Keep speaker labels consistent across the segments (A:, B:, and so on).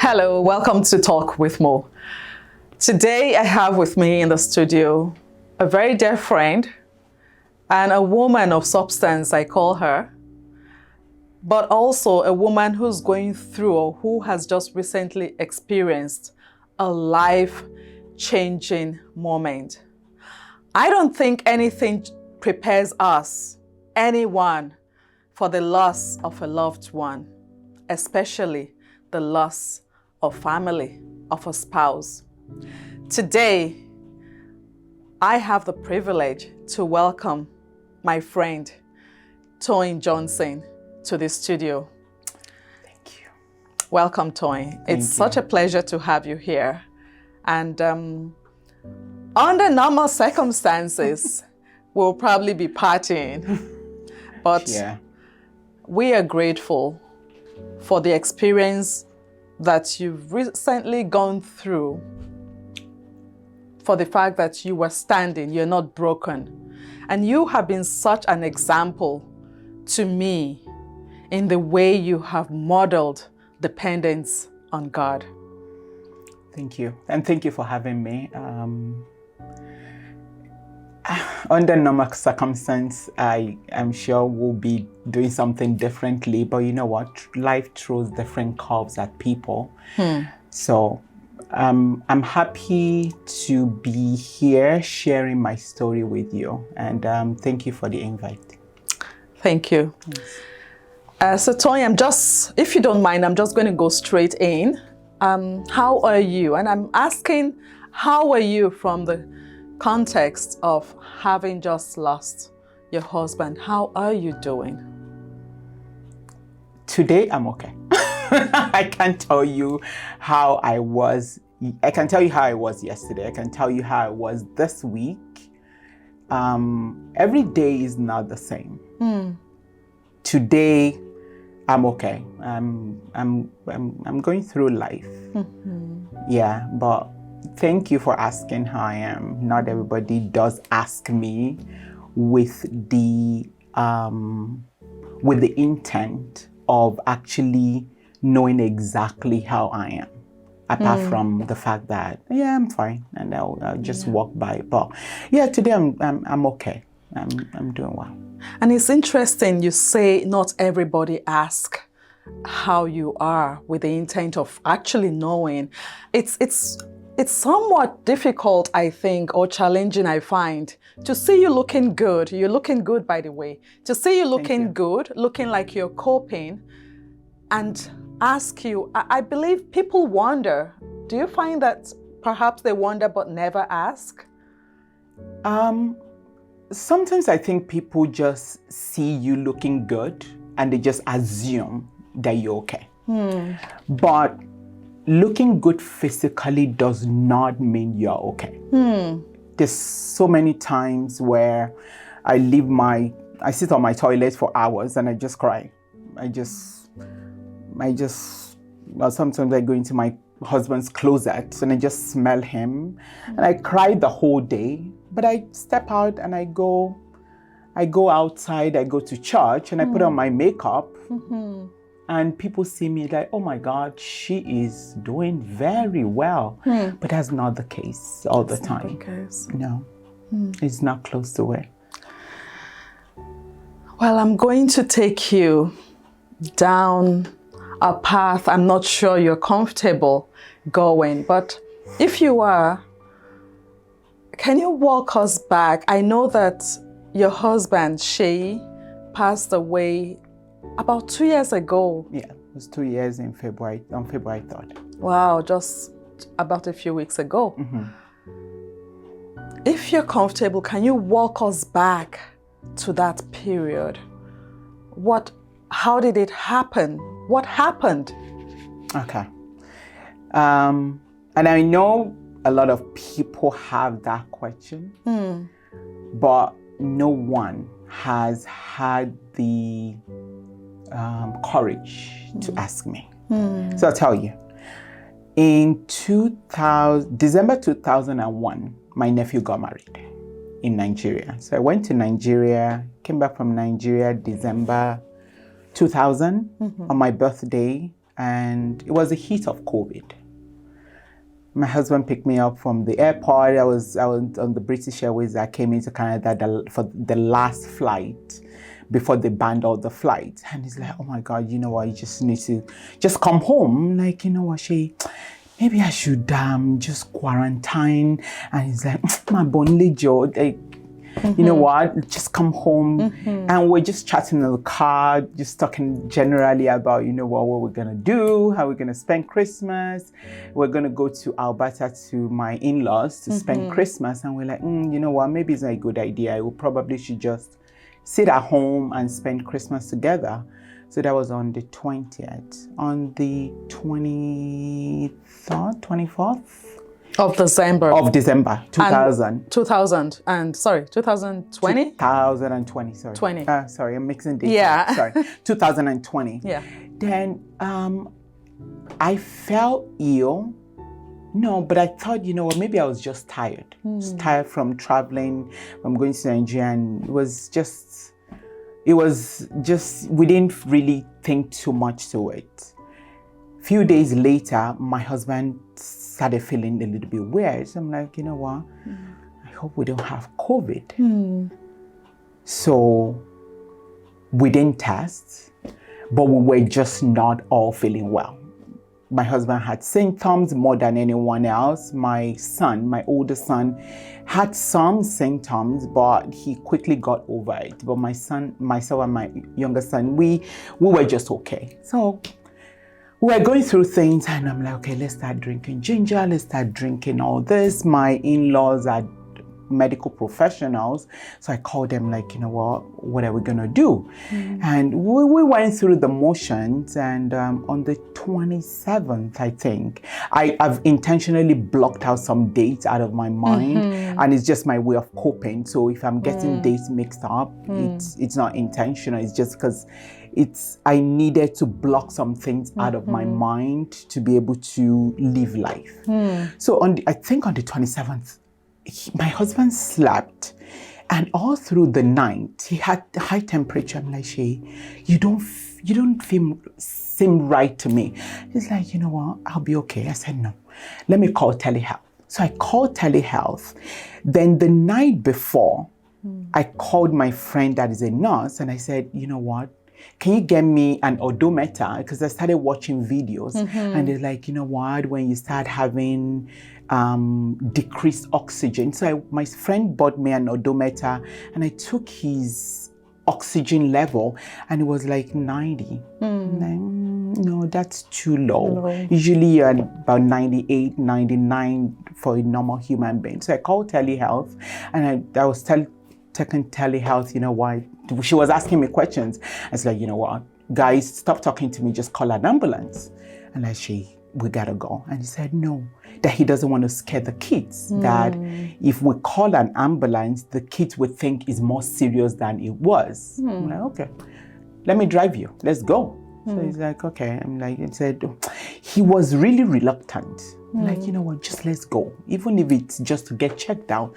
A: Hello, welcome to Talk with Mo. Today I have with me in the studio a very dear friend and a woman of substance, I call her, but also a woman who's going through or who has just recently experienced a life-changing moment. I don't think anything prepares us, anyone, for the loss of a loved one, especially the loss of family, of a spouse. Today, I have the privilege to welcome my friend, Toyin Johnson, to the studio.
B: Thank you.
A: Welcome, Toyin. It's such a pleasure to have you here. And under normal circumstances, we'll probably be partying. But we are grateful for the experience that you've recently gone through, for the fact that you were standing, you're not broken. And you have been such an example to me in the way you have modeled dependence on God.
B: Thank you. And thank you for having me. Under normal circumstances, I am sure we'll be doing something differently, but you know what? Life throws different curves at people. So I'm happy to be here sharing my story with you. And thank you for the invite.
A: Thank you. Yes. So Toyin, if you don't mind, I'm just going to go straight in. How are you? And I'm asking, how are you from the context of having just lost your husband? How are you doing?
B: Today, I'm okay. I can't tell you how I was. I can tell you how I was yesterday. I can tell you how I was this week. Every day is not the same. Today, I'm okay. I'm going through life. Yeah, but thank you for asking how I am. Not everybody does ask me with the intent of actually knowing exactly how I am. Apart from the fact that I'm fine, and I'll just walk by. But today I'm okay. I'm doing well.
A: And it's interesting you say not everybody asks how you are with the intent of actually knowing. It's somewhat difficult, I think, or challenging, I find, to see you looking good. You're looking good, by the way. To see you looking good, looking like you're coping, and ask you, I believe people wonder. Do you find that perhaps they wonder but never ask?
B: Sometimes I think people just see you looking good and they just assume that you're okay. But looking good physically does not mean you're okay. There's so many times where I sit on my toilet for hours and I just cry. Sometimes I go into my husband's closet and I just smell him and I cry the whole day. But I step out and I go outside, I go to church and I put on my makeup. And people see me like, oh my God, she is doing very well. But that's not the case all the time.
A: Not the case.
B: No, it's not close to it.
A: Well, I'm going to take you down a path I'm not sure you're comfortable going. But if you are, can you walk us back? I know that your husband, Shay, passed away about 2 years ago.
B: Yeah, it was 2 years on February 3rd.
A: Wow, just about a few weeks ago. If you're comfortable, can you walk us back to that period? How did it happen? What happened?
B: Okay. And I know a lot of people have that question, but no one has had the courage to ask me. So I'll tell you. In December 2001, my nephew got married in Nigeria. So I went to Nigeria, came back from Nigeria December 2000 on my birthday. and it was the heat of COVID. My husband picked me up from the airport. I was on the British Airways that came into Canada for the last flight before they banned all the flights. And he's like, oh my God, you know what? You just need to just come home. I'm like, you know what, maybe I should just quarantine. And he's like, my bonly Joe, you know what, just come home. And we're just chatting in the car, just talking generally about, you know what we're gonna do, how we're gonna spend Christmas. We're gonna go to Alberta to my in-laws to spend Christmas. And we're like, you know what, maybe it's not a good idea. We probably should just sit at home and spend Christmas together. So that was on the 20th. On the 23rd, 24th?
A: Of December.
B: Of December, 2000.
A: 2000, and sorry, 2020?
B: 2020, sorry.
A: 20.
B: Sorry, I'm mixing dates.
A: Yeah.
B: Sorry, 2020.
A: Yeah.
B: Then I felt ill. No, but I thought, you know what, maybe I was just tired. Just tired from traveling, from going to Nigeria, and it was just, we didn't really think too much to it. Few days later, my husband started feeling a little bit weird. So I'm like, you know what? I hope we don't have COVID. So we didn't test, but we were just not all feeling well. My husband had symptoms more than anyone else. My son, my older son, had some symptoms, but he quickly got over it. But my son, myself and my younger son, we were just okay. So we were going through things, and I'm like, okay, let's start drinking ginger, let's start drinking all this. My in-laws are medical professionals, so I called them like, you know what are we gonna do? And we went through the motions, and on the 27th, I think, I've intentionally blocked out some dates out of my mind, and it's just my way of coping. So if I'm getting dates mixed up, it's not intentional, it's just because I needed to block some things out of my mind to be able to live life. So I think on the 27th, my husband slept, and all through the night he had high temperature. I'm like, you don't seem right to me. He's like, you know what, I'll be okay. I said, no, let me call telehealth. So I called telehealth. Then the night before, I called my friend that is a nurse, and I said, you know what, can you get me an odometer? Because I started watching videos, and they're like, you know what, when you start having decreased oxygen. So my friend bought me an odometer, and I took his oxygen level, and it was like 90. No, that's too low. Usually you're at about 98, 99 for a normal human being. So I called telehealth, and I was taking telehealth, you know why? She was asking me questions. I was like, you know what, guys, stop talking to me, just call an ambulance. And we gotta go. And he said no, that he doesn't want to scare the kids, that if we call an ambulance, the kids would think it's more serious than it was. I'm like, okay, let me drive you, let's go. So he's like, okay. I'm like, he said, he was really reluctant. Like, you know what, just let's go, even if it's just to get checked out.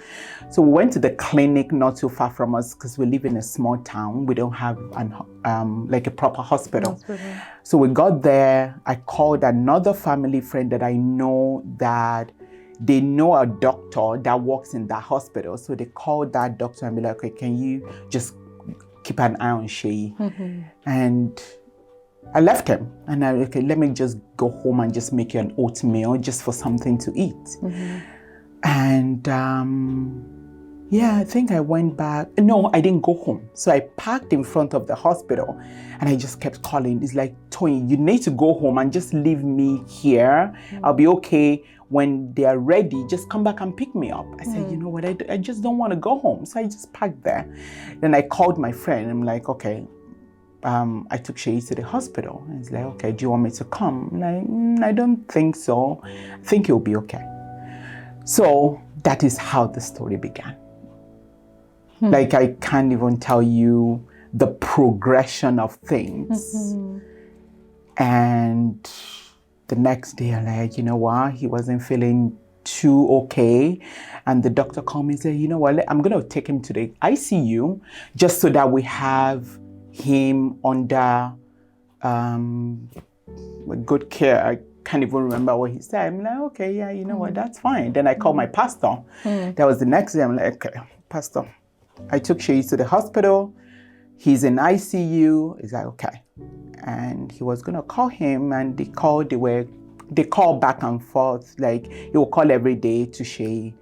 B: So we went to the clinic not too far from us, because we live in a small town. We don't have like a proper hospital. So we got there. I called another family friend that I know, that they know a doctor that works in that hospital. So they called that doctor and be like, okay, can you just keep an eye on Shay? And I left him, and okay, let me just go home and just make you an oatmeal just for something to eat. And yeah, I think I went back. No, I didn't go home. So I parked in front of the hospital, and I just kept calling. It's like, Toyin, you need to go home and just leave me here. I'll be okay. When they are ready, just come back and pick me up. I said, you know what, I just don't want to go home. So I just parked there. Then I called my friend. I'm like, okay, I took Shay to the hospital. And he's like, okay, do you want me to come? I'm like, I don't think so. I think you'll be okay. So that is how the story began. Like, I can't even tell you the progression of things. And the next day, I'm like, you know what? He wasn't feeling too okay. And the doctor called me and said, you know what? I'm going to take him to the ICU just so that we have him under with good care. I can't even remember what he said. I'm like, okay, yeah, you know what, that's fine. Then I called my pastor. That was the next day. I'm like, okay, pastor, I took Sheyi to the hospital. He's in ICU. He's like, okay. And he was gonna call him, and they called back and forth. Like, he will call every day to Sheyi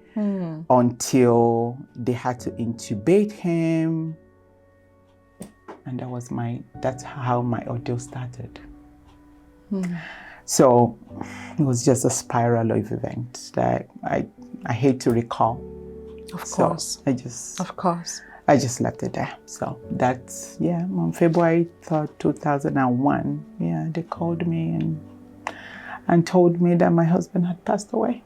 B: until they had to intubate him. And that's how my ordeal started. So it was just a spiral of events that I hate to recall.
A: Of course.
B: I just left it there. So that's, on February 3rd, 2001, they called me and told me that my husband had passed away.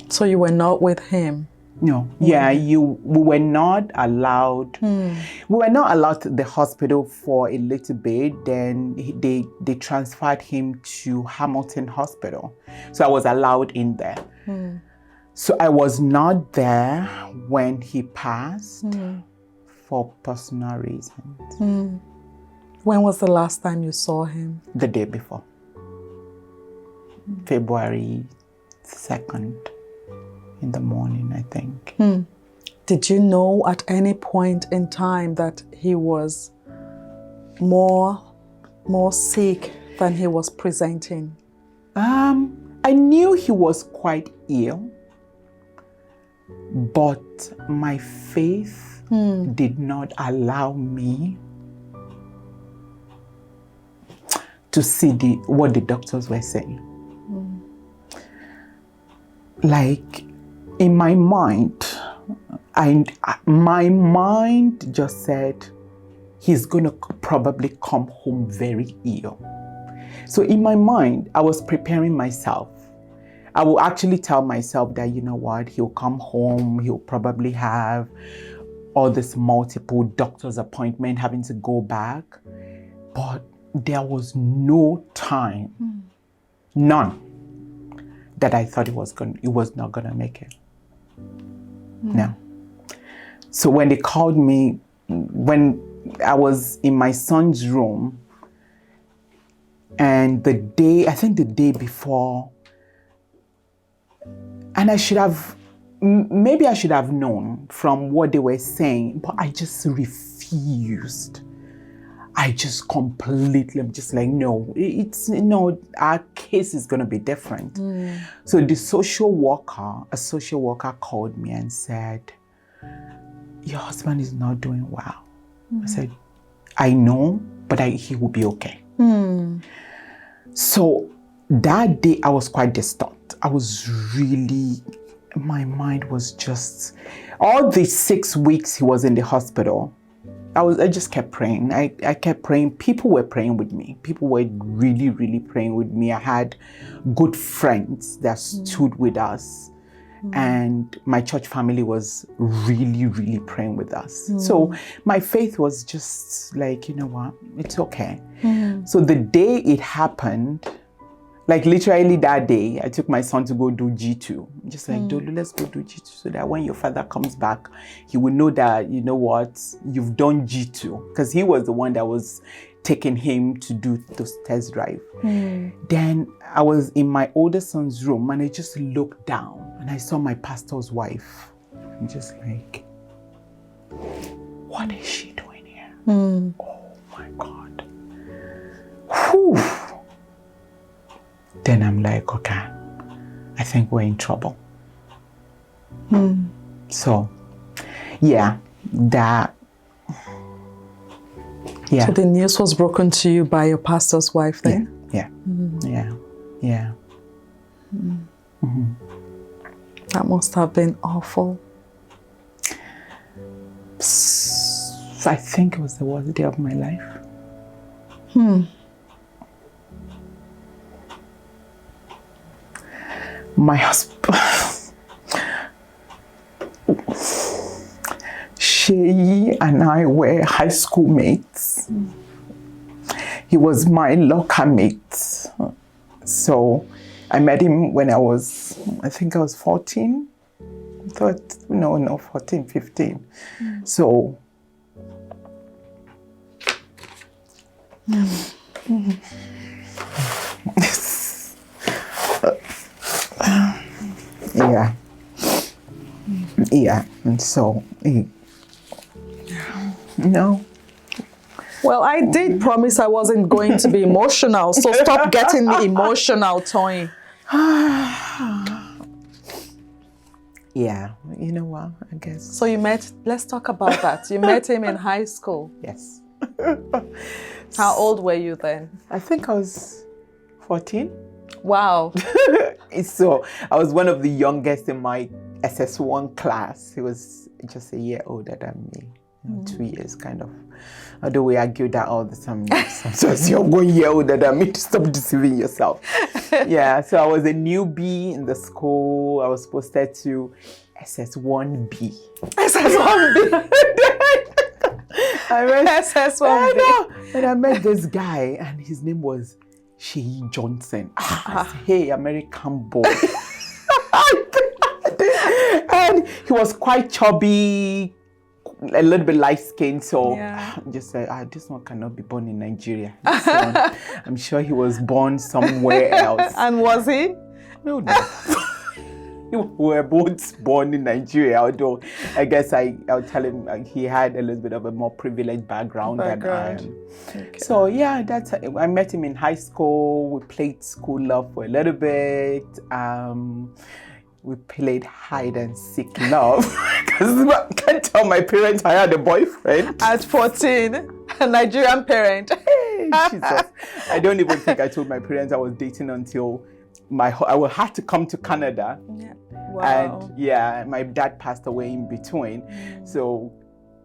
A: So you were not with him?
B: No. Yeah, we were not allowed. We were not allowed to the hospital for a little bit. Then they transferred him to Hamilton Hospital. So I was allowed in there. So I was not there when he passed for personal reasons.
A: When was the last time you saw him?
B: The day before. February 2nd. In the morning, I think.
A: Did you know at any point in time that he was more sick than he was presenting?
B: I knew he was quite ill, but my faith did not allow me to see what the doctors were saying. Like, in my mind, my mind just said, he's going to probably come home very ill. So in my mind, I was preparing myself. I will actually tell myself that, you know what, he'll come home, he'll probably have all this multiple doctor's appointment, having to go back. But there was no time, none, that I thought he was not going to make it. No. So when they called me, when I was in my son's room, and the day before, and maybe I should have known from what they were saying, but I just refused. I'm just like, no, our case is going to be different. So a social worker called me and said, your husband is not doing well. I said, I know, but he will be okay. So that day I was quite disturbed. My mind was just, all the 6 weeks he was in the hospital, I just kept praying. I kept praying. People were praying with me. People were really, really praying with me. I had good friends that stood with us. And my church family was really, really praying with us. So my faith was just like, you know what, it's okay. So the day it happened, like literally that day, I took my son to go do G2. Just like, Dolu, let's go do G2 so that when your father comes back, he will know that, you know what, you've done G2. Because he was the one that was taking him to do those test drive. Then I was in my older son's room and I just looked down and I saw my pastor's wife. I'm just like, what is she doing here? Oh my God. Whew. Then I'm like, okay, I think we're in trouble. So, yeah, that. Yeah.
A: So the news was broken to you by your pastor's wife then?
B: Yeah.
A: That must have been awful.
B: I think it was the worst day of my life. My husband, Sheyi and I were high school mates. He was my locker mate. So I met him when I think I was 14. 14, 15. So Yeah. Yeah. And so, no.
A: Well, I did promise I wasn't going to be emotional, so stop getting me emotional, Toyin.
B: Yeah, you know what, I guess.
A: So let's talk about that. You met him in high school.
B: Yes.
A: How old were you then?
B: I think I was 14.
A: Wow.
B: So I was one of the youngest in my SS1 class. He was just a year older than me. 2 years, kind of. Although we argue that all the time. Sometimes you're 1 year older than me, to stop deceiving yourself. Yeah, so I was a newbie in the school. I was posted to SS1B.
A: SS1B.
B: I met
A: SS1B.
B: I know. And I met this guy, and his name was Toyin Johnson. I said, hey, American boy. And he was quite chubby, a little bit light-skinned, so just said, this one cannot be born in Nigeria. This one, I'm sure he was born somewhere else.
A: And was he?
B: No. We were both born in Nigeria, although I guess I'll tell him he had a little bit of a more privileged background than I am. Okay. So yeah, I met him in high school. We played school love for a little bit. We played hide and seek love because I can't tell my parents I had a boyfriend
A: at 14, a Nigerian parent.
B: Hey, Jesus. I don't even think I told my parents I was dating until I had to come to Canada.
A: Yeah. Wow.
B: And my dad passed away in between. So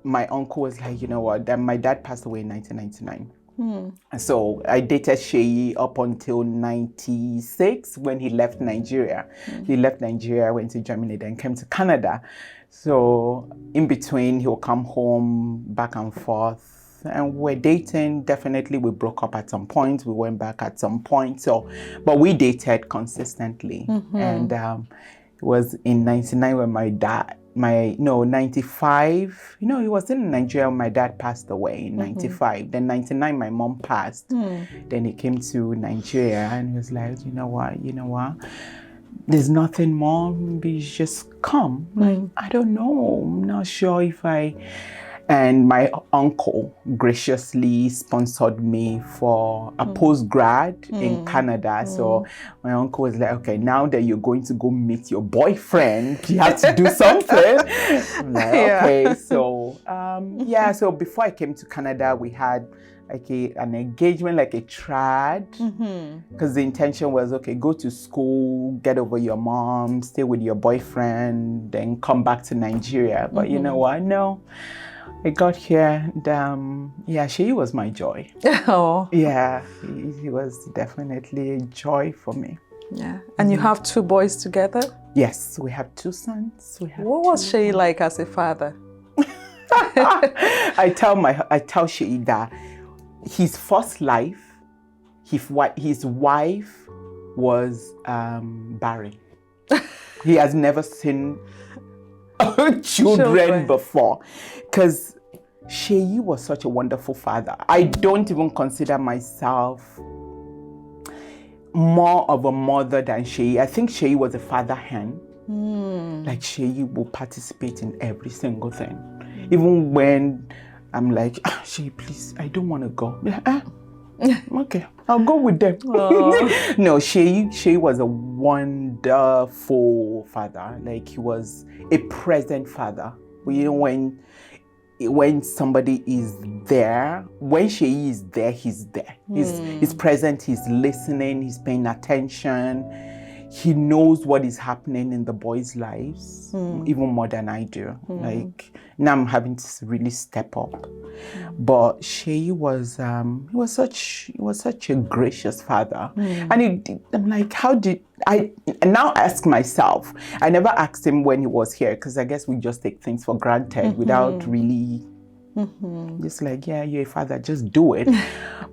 B: my uncle was like, you know what? Then my dad passed away in 1999. And so I dated Seyi up until 96 when he left Nigeria. He left Nigeria, went to Germany, then came to Canada. So in between, he'll come home back and forth. And we're dating. Definitely, we broke up at some point. We went back at some point. So, but we dated consistently. And it was in 99 when 95, he was in Nigeria when my dad passed away in 95. Then 99, my mom passed. Then he came to Nigeria and he was like, you know what? There's nothing more. Maybe just come. Like, I don't know. I'm not sure if And my uncle graciously sponsored me for a postgrad in Canada. So my uncle was like, okay, now that you're going to go meet your boyfriend, you have to do something. I'm like, okay. So, so before I came to Canada, we had like an engagement, like a trad, because the intention was, okay, go to school, get over your mom, stay with your boyfriend, then come back to Nigeria. But you know what? No. I got here and Seyi was my joy.
A: Oh.
B: Yeah, he was definitely a joy for me.
A: Yeah. And you have 2 boys together?
B: Yes, we have 2 sons.
A: What was Seyi like as a father?
B: I tell Seyi that his first life, his wife was barren. He has never seen children before, because Seyi was such a wonderful father. I don't even consider myself more of a mother than Seyi. I think Seyi was a father hen. Like Seyi will participate in every single thing, even when I'm like, Seyi, please, I don't want to go. Okay, I'll go with them. No, Seyi was a wonderful father. Like, he was a present father. When somebody is there, when Seyi is there, he's there. He's present, he's listening, he's paying attention. He knows what is happening in the boys' lives, even more than I do. Like, now I'm having to really step up. But Seyi was such a gracious father. And I'm like, I now ask myself, I never asked him when he was here, because I guess we just take things for granted without really just like, yeah, you're a father, just do it.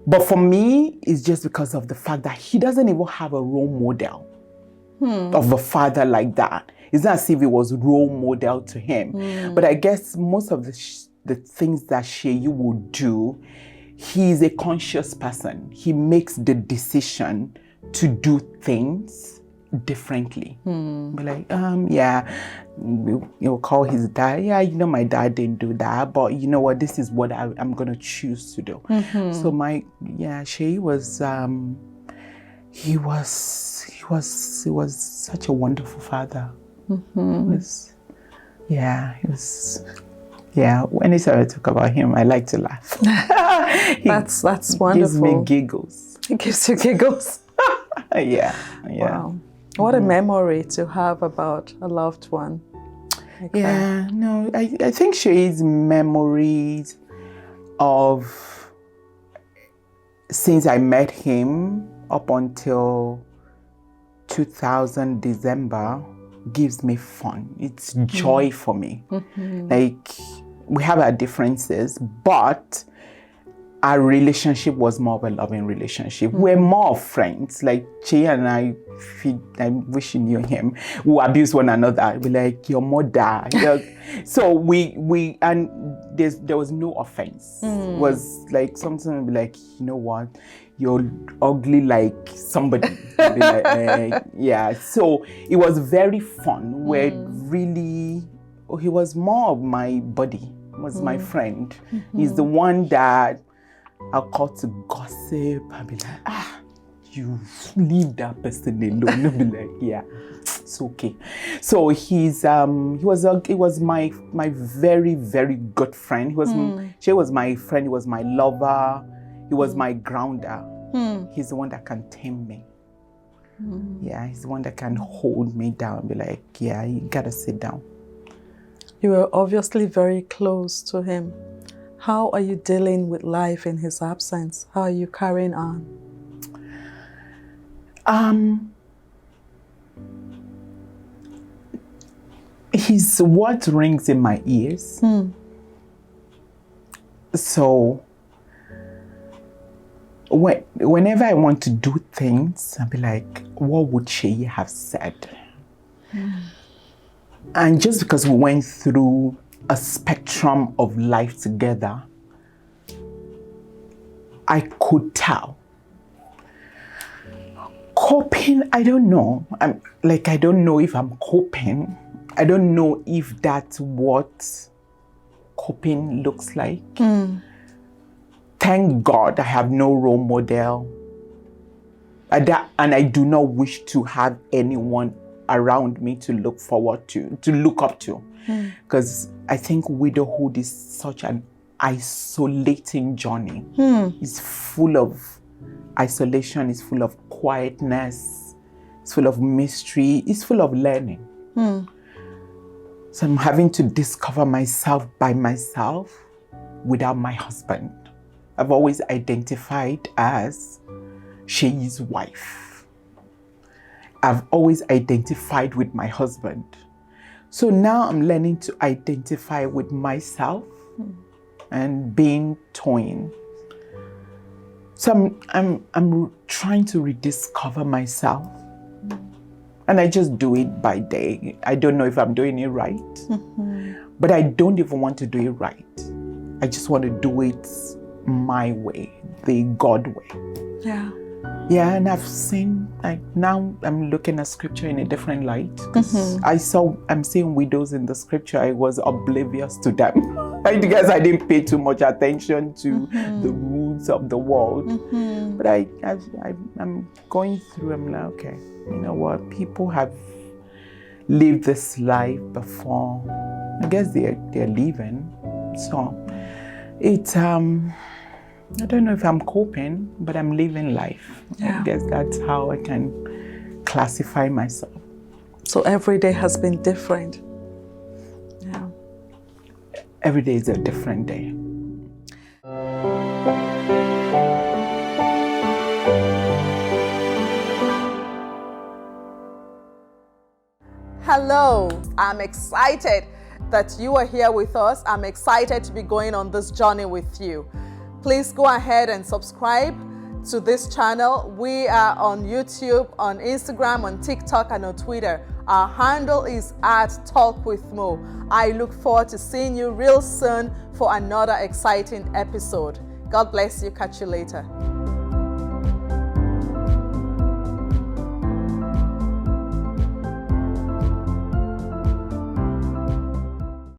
B: But for me, it's just because of the fact that he doesn't even have a role model of a father like that. It's not as if it was role model to him. But I guess most of the things that Seyi would do, he is a conscious person. He makes the decision to do things differently. Be like, yeah, you'll call his dad. Yeah, my dad didn't do that, but you know what? This is what I'm gonna choose to do. So Sheyi was, he was such a wonderful father. He was. Yeah, anytime I talk about him, I like to laugh.
A: That's wonderful.
B: Gives me giggles.
A: It gives you giggles.
B: Yeah.
A: Wow. What a memory to have about a loved one. Like that.
B: No, I think Sheyi's memories of since I met him up until 2000 December gives me fun. It's joy for me. Like, we have our differences, but our relationship was more of a loving relationship. We're more of friends. Like Che and I wish you knew him. We abuse one another. We're like, your mother. So there was no offense. It was like something like, you know what? You're ugly like somebody. So it was very fun. Where really, he was more of my buddy. Was my friend. He's the one that I'll call to gossip. I'll be like, you leave that person alone. I'll be like, yeah, it's okay. So he was my very, very good friend. She was my friend. He was my lover. He was my grounder. He's the one that can tame me. Yeah, he's the one that can hold me down and be like, yeah, you gotta sit down.
A: You were obviously very close to him. How are you dealing with life in his absence? How are you carrying on?
B: His words rings in my ears. So whenever I want to do things, I'll be like, what would Sheyi have said? And just because we went through a spectrum of life together, I could tell. Coping, I don't know. I don't know if I'm coping. I don't know if that's what coping looks like. Thank God I have no role model. And I do not wish to have anyone around me to look forward to look up to. Because I think widowhood is such an isolating journey. It's full of isolation, it's full of quietness, it's full of mystery, it's full of learning. So I'm having to discover myself by myself without my husband. I've always identified as Sheyi's wife. I've always identified with my husband. So now I'm learning to identify with myself and being Toyin. So I'm trying to rediscover myself. And I just do it by day. I don't know if I'm doing it right. But I don't even want to do it right. I just want to do it my way, the God way. Yeah, and I've seen, like, now I'm looking at scripture in a different light. Because I'm seeing widows in the scripture. I was oblivious to them. I guess I didn't pay too much attention to the roots of the world. But I'm going through, I'm like, okay, you know what? People have lived this life before. I guess they're leaving. So it's, I don't know if I'm coping, but I'm living life. I guess that's how I can classify myself.
A: So every day has been different. Yeah.
B: Every day is a different day.
A: Hello, I'm excited that you are here with us. I'm excited to be going on this journey with you. Please go ahead and subscribe to this channel. We are on YouTube, on Instagram, on TikTok, and on Twitter. Our handle is @TalkWithMo. I look forward to seeing you real soon for another exciting episode. God bless you. Catch you later.